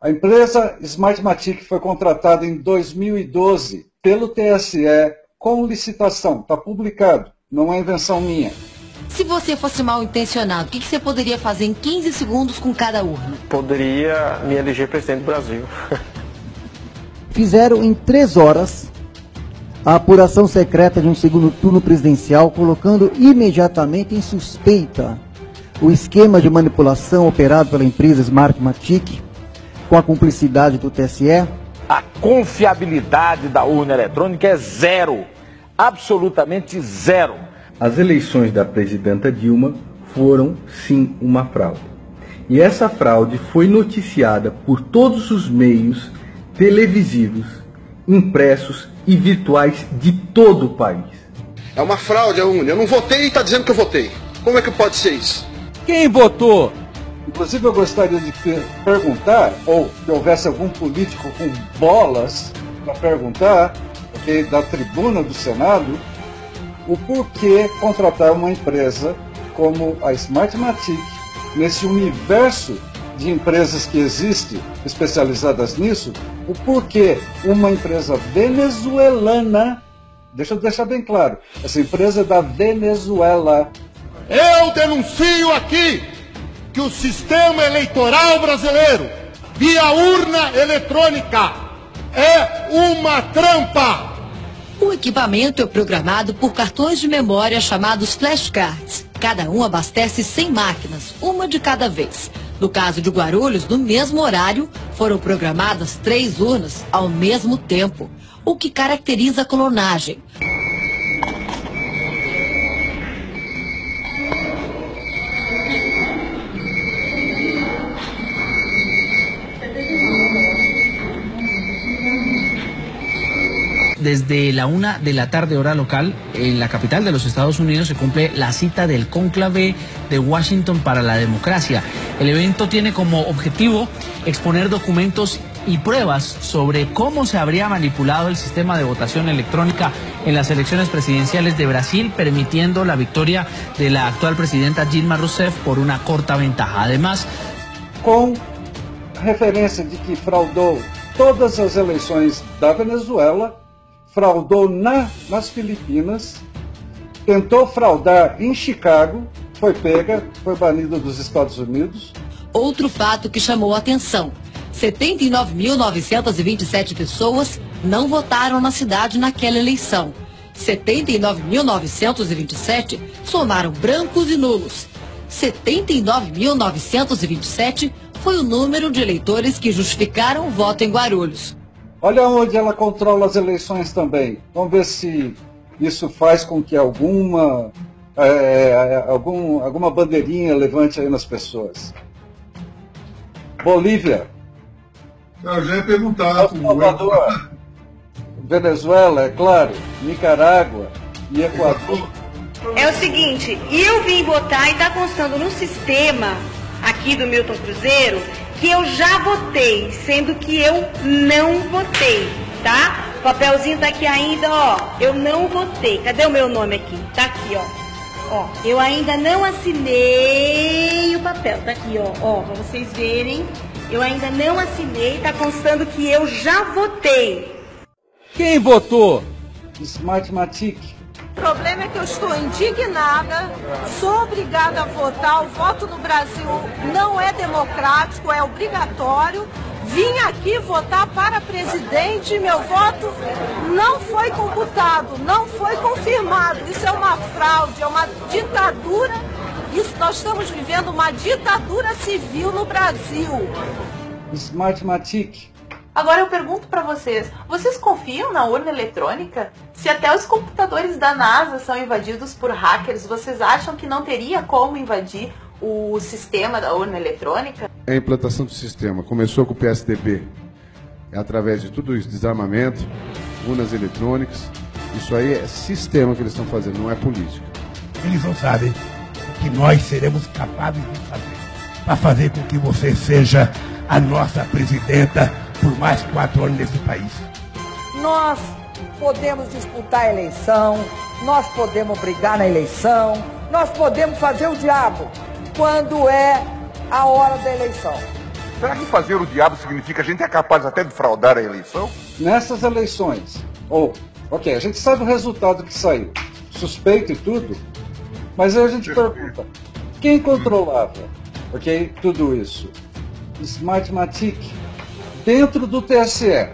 A empresa Smartmatic foi contratada em 2012 pelo TSE com licitação. Está publicado, não é invenção minha. Se você fosse mal intencionado, o que você poderia fazer em 15 segundos com cada urna? Poderia me eleger presidente do Brasil. Fizeram em 3 horas a apuração secreta de um segundo turno presidencial, colocando imediatamente em suspeita o esquema de manipulação operado pela empresa Smartmatic, com a cumplicidade do TSE. A confiabilidade da urna eletrônica é zero, absolutamente zero. As eleições da presidenta Dilma foram, sim, uma fraude. E essa fraude foi noticiada por todos os meios televisivos, impressos e virtuais de todo o país. É uma fraude a urna. Eu não votei e está dizendo que eu votei. Como é que pode ser isso? Quem votou? Inclusive eu gostaria de perguntar, ou que houvesse algum político com bolas para perguntar, okay, da tribuna do Senado, o porquê contratar uma empresa como a Smartmatic nesse universo de empresas que existe especializadas nisso, o porquê uma empresa venezuelana, deixa eu deixar bem claro, essa empresa é da Venezuela. Eu denuncio aqui que o sistema eleitoral brasileiro, via urna eletrônica, é uma trampa. O equipamento é programado por cartões de memória chamados flashcards. Cada um abastece 100 máquinas, uma de cada vez. No caso de Guarulhos, no mesmo horário, foram programadas 3 urnas ao mesmo tempo, o que caracteriza a clonagem. Desde la 1 de la tarde hora local, en la capital de los Estados Unidos se cumple la cita del cónclave de Washington para la democracia. El evento tiene como objetivo exponer documentos y pruebas sobre cómo se habría manipulado el sistema de votación electrónica en las elecciones presidenciales de Brasil, permitiendo la victoria de la actual presidenta Dilma Rousseff por una corta ventaja. Además, com referência de que fraudou todas as eleições da Venezuela, fraudou nas Filipinas, tentou fraudar em Chicago, foi pega, foi banida dos Estados Unidos. Outro fato que chamou a atenção: 79.927 pessoas não votaram na cidade naquela eleição. 79.927 somaram brancos e nulos. 79.927 foi o número de eleitores que justificaram o voto em Guarulhos. Olha onde ela controla as eleições também. Vamos ver se isso faz com que alguma bandeirinha levante aí nas pessoas. Bolívia. Eu já ia perguntar. Salvador, Venezuela, é claro, Nicarágua e Equador. É o seguinte, eu vim votar e está constando no sistema aqui do Milton Cruzeiro que eu já votei, sendo que eu não votei, tá? O papelzinho tá aqui ainda, ó, eu não votei. Cadê o meu nome aqui? Tá aqui, ó. Ó, eu ainda não assinei o papel, tá aqui, ó, pra vocês verem. Eu ainda não assinei, tá constando que eu já votei. Quem votou? Smartmatic. O problema é que eu estou indignada, sou obrigada a votar, o voto no Brasil não é democrático, é obrigatório. Vim aqui votar para presidente, meu voto não foi computado, não foi confirmado. Isso é uma fraude, é uma ditadura. Nós estamos vivendo uma ditadura civil no Brasil. Smartmatic. Agora eu pergunto para vocês confiam na urna eletrônica? Se até os computadores da NASA são invadidos por hackers, vocês acham que não teria como invadir o sistema da urna eletrônica? A implantação do sistema começou com o PSDB, através de tudo isso, desarmamento, urnas eletrônicas, isso aí é sistema que eles estão fazendo, não é política. Eles não sabem o que nós seremos capazes de fazer, para fazer com que você seja a nossa presidenta por mais 4 anos nesse país. Nós podemos disputar a eleição, nós podemos brigar na eleição, nós podemos fazer o diabo quando é a hora da eleição. Será que fazer o diabo significa que a gente é capaz até de fraudar a eleição? Nessas eleições, ok, a gente sabe o resultado que saiu, suspeito e tudo, mas aí a gente pergunta, quem controlava, tudo isso? Smartmatic, dentro do TSE.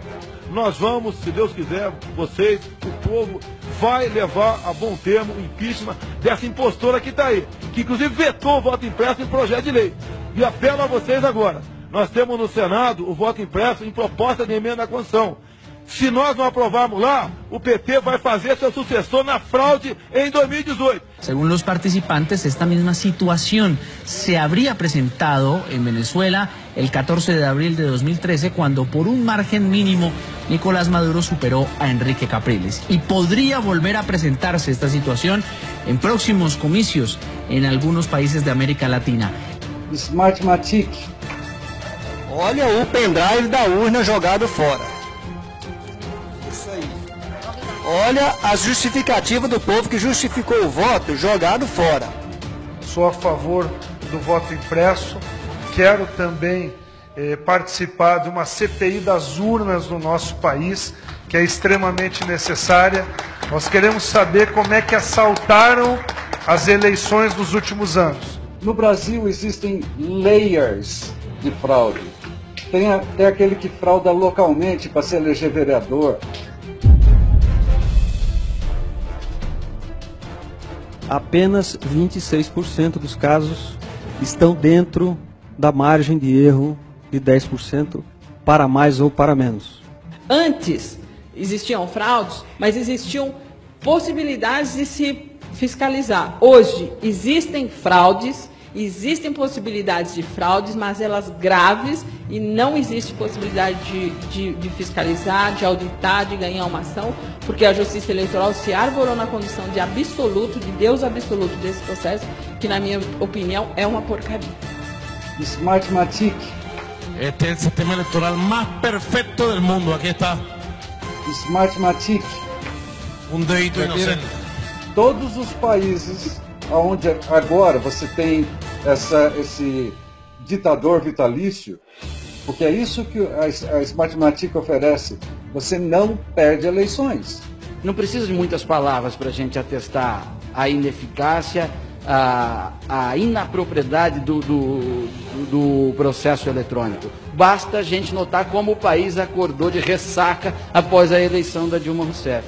Nós vamos, se Deus quiser, vocês, o povo, vai levar a bom termo o impeachment dessa impostora que está aí, que inclusive vetou o voto impresso em projeto de lei. E apelo a vocês agora, nós temos no Senado o voto impresso em proposta de emenda à Constituição. Se nós não aprovarmos lá, o PT vai fazer seu sucessor na fraude en 2018. Según los participantes, esta misma situación se habría presentado en Venezuela el 14 de abril de 2013, cuando por un margen mínimo Nicolás Maduro superó a Enrique Capriles. Y podría volver a presentarse esta situación en próximos comicios en algunos países de América Latina. Smartmatic. Olha o pendrive da urna jogado fora. Olha as justificativas do povo que justificou o voto jogado fora. Sou a favor do voto impresso. Quero também participar de uma CPI das urnas no nosso país, que é extremamente necessária. Nós queremos saber como é que assaltaram as eleições dos últimos anos. No Brasil existem layers de fraude. Tem até aquele que frauda localmente para se eleger vereador. Apenas 26% dos casos estão dentro da margem de erro de 10% para mais ou para menos. Antes existiam fraudes, mas existiam possibilidades de se fiscalizar. Hoje existem fraudes, existem possibilidades de fraudes, mas elas graves, e não existe possibilidade de fiscalizar, de auditar, de ganhar uma ação, porque a Justiça Eleitoral se arvorou na condição de absoluto, de Deus absoluto desse processo, que na minha opinião é uma porcaria. Smartmatic. Este es el sistema electoral más perfecto del mundo, aquí está. Smartmatic. Un dedito inocente. Todos os países onde agora você tem esse ditador vitalício, porque é isso que a Smartmatic oferece, você não perde eleições. Não precisa de muitas palavras para a gente atestar a ineficácia, a inapropriedade do processo eletrônico. Basta a gente notar como o país acordou de ressaca após a eleição da Dilma Rousseff.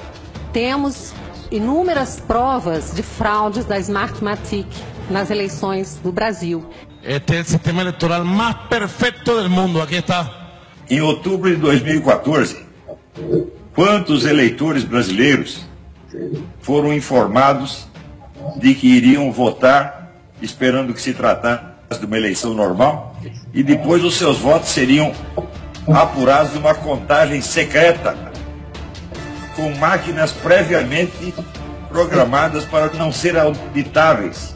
Temos inúmeras provas de fraudes da Smartmatic nas eleições do Brasil. Este es el sistema electoral más perfecto del mundo, aquí está. Em outubro de 2014, quantos eleitores brasileiros foram informados de que iriam votar esperando que se tratasse de uma eleição normal e depois os seus votos seriam apurados numa contagem secreta com máquinas previamente programadas para não ser auditáveis,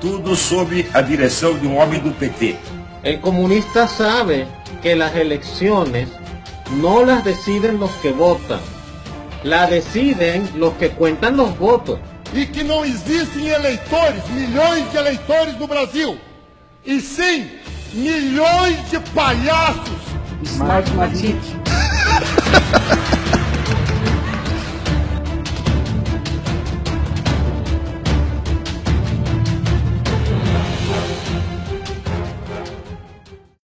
tudo sob a direção de um homem do PT. El comunista sabe que las elecciones no las deciden los que votan, las deciden los que cuentan los votos. E que não existem eleitores, milhões de eleitores no Brasil, e sim milhões de palhaços. Smartmatic.